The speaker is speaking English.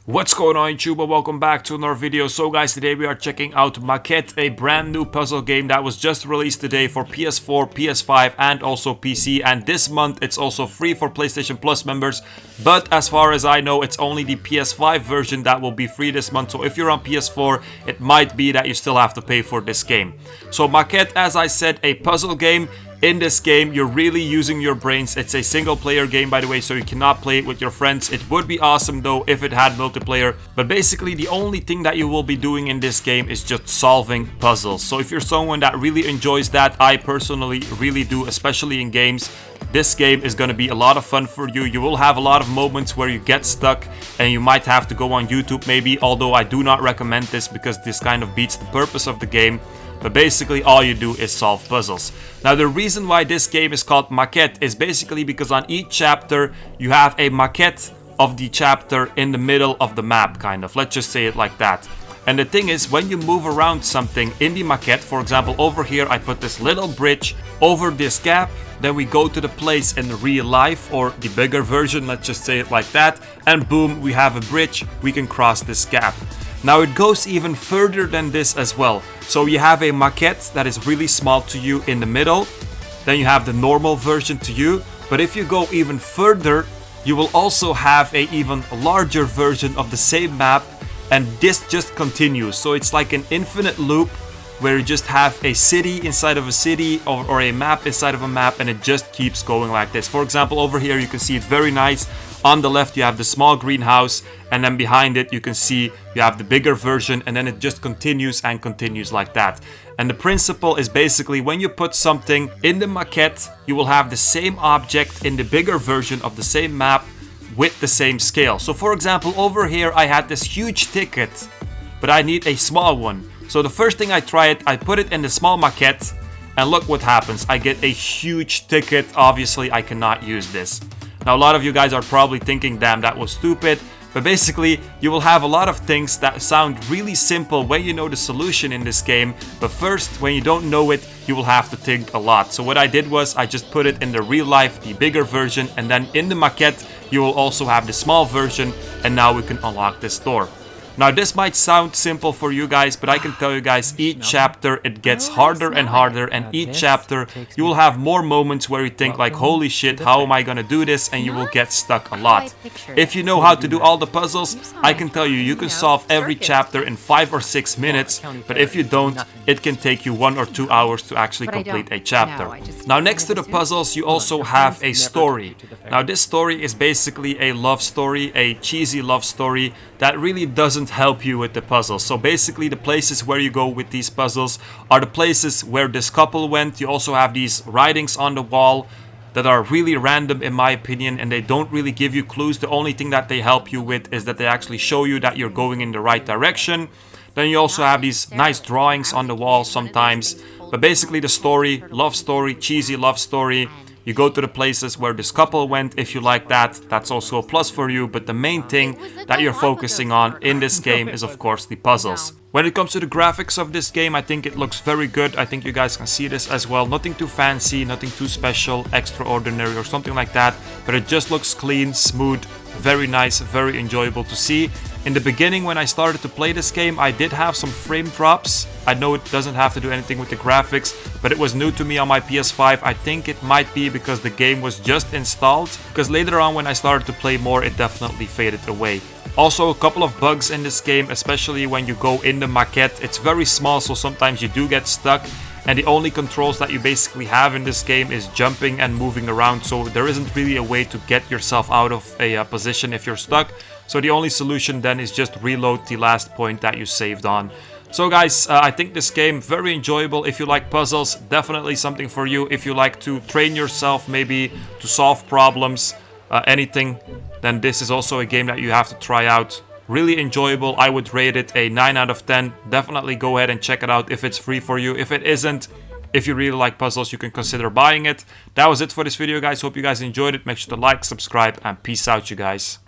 What's going on YouTube? Welcome back to another video. So guys, today we are checking out Maquette, a brand new puzzle game that was just released today for PS4, PS5 and also PC, and this month it's also free for PlayStation Plus members, but as far as I know it's only the PS5 version that will be free this month. So if you're on PS4, it might be that you still have to pay for this game. So Maquette, as I said, a puzzle game. In this game, you're really using your brains. It's a single player game, by the way, so you cannot play it with your friends. It would be awesome though if it had multiplayer, but basically the only thing that you will be doing in this game is just solving puzzles. So if you're someone that really enjoys that, I personally really do, especially in games, this game is going to be a lot of fun for you. You will have a lot of moments where you get stuck and you might have to go on YouTube maybe, although I do not recommend this because this kind of beats the purpose of the game. But basically all you do is solve puzzles. Now the reason why this game is called Maquette is basically because on each chapter you have a maquette of the chapter in the middle of the map, kind of. Let's just say it like that. And the thing is, when you move around something in the maquette, for example over here I put this little bridge over this gap, then we go to the place in real life, or the bigger version, let's just say it like that, and boom, we have a bridge, we can cross this gap. Now it goes even further than this as well. So you have a maquette that is really small to you in the middle, then you have the normal version to you, but if you go even further, you will also have a even larger version of the same map, and this just continues. So it's like an infinite loop where you just have a city inside of a city, or a map inside of a map, and it just keeps going like this. For example, over here you can see it very nice. On the left you have the small greenhouse, and then behind it you can see you have the bigger version, and then it just continues and continues like that. And the principle is basically when you put something in the maquette, you will have the same object in the bigger version of the same map with the same scale. So for example, over here I had this huge ticket, but I need a small one. So the first thing I put it in the small maquette, and look what happens. I get a huge ticket. Obviously I cannot use this. Now a lot of you guys are probably thinking, damn, that was stupid. But basically you will have a lot of things that sound really simple when you know the solution in this game, but first, when you don't know it, you will have to think a lot. So what I did was I just put it in the real life, the bigger version, and then in the maquette you will also have the small version, and now we can unlock this door. Now this might sound simple for you guys, but I can tell you guys, each chapter it gets harder and harder, and each chapter you will have more moments where you think like, holy shit, how am I gonna do this, and you will get stuck a lot. If you know how to do all the puzzles, I can tell you, you can solve every chapter in 5 or 6 minutes, but if you don't, it can take you 1 or 2 hours to actually complete a chapter. Now next to the puzzles you also have a story. Now this story is basically a love story, a cheesy love story that really doesn't help you with the puzzles. So basically the places where you go with these puzzles are the places where this couple went. You also have these writings on the wall that are really random in my opinion, and they don't really give you clues. The only thing that they help you with is that they actually show you that you're going in the right direction. Then you also have these nice drawings on the wall sometimes. But basically the story, love story, cheesy love story. You go to the places where this couple went. If you like that, that's also a plus for you. But the main thing that you're focusing on in this game is of course the puzzles. When it comes to the graphics of this game, I think it looks very good. I think you guys can see this as well. Nothing too fancy, nothing too special, extraordinary or something like that. But it just looks clean, smooth, very nice, very enjoyable to see. In the beginning when I started to play this game, I did have some frame drops. I know it doesn't have to do anything with the graphics, but it was new to me on my PS5. I think it might be because the game was just installed, because later on when I started to play more, it definitely faded away. Also a couple of bugs in this game, especially when you go in the maquette. It's very small, so sometimes you do get stuck. And the only controls that you basically have in this game is jumping and moving around, so there isn't really a way to get yourself out of a position if you're stuck. So the only solution then is just reload the last point that you saved on. So guys, I think this game very enjoyable. If you like puzzles, definitely something for you. If you like to train yourself maybe to solve problems, anything, then this is also a game that you have to try out. Really enjoyable. I would rate it a 9 out of 10. Definitely go ahead and check it out if it's free for you. If it isn't, if you really like puzzles, you can consider buying it. That was it for this video, guys. Hope you guys enjoyed it. Make sure to like, subscribe, and peace out, you guys.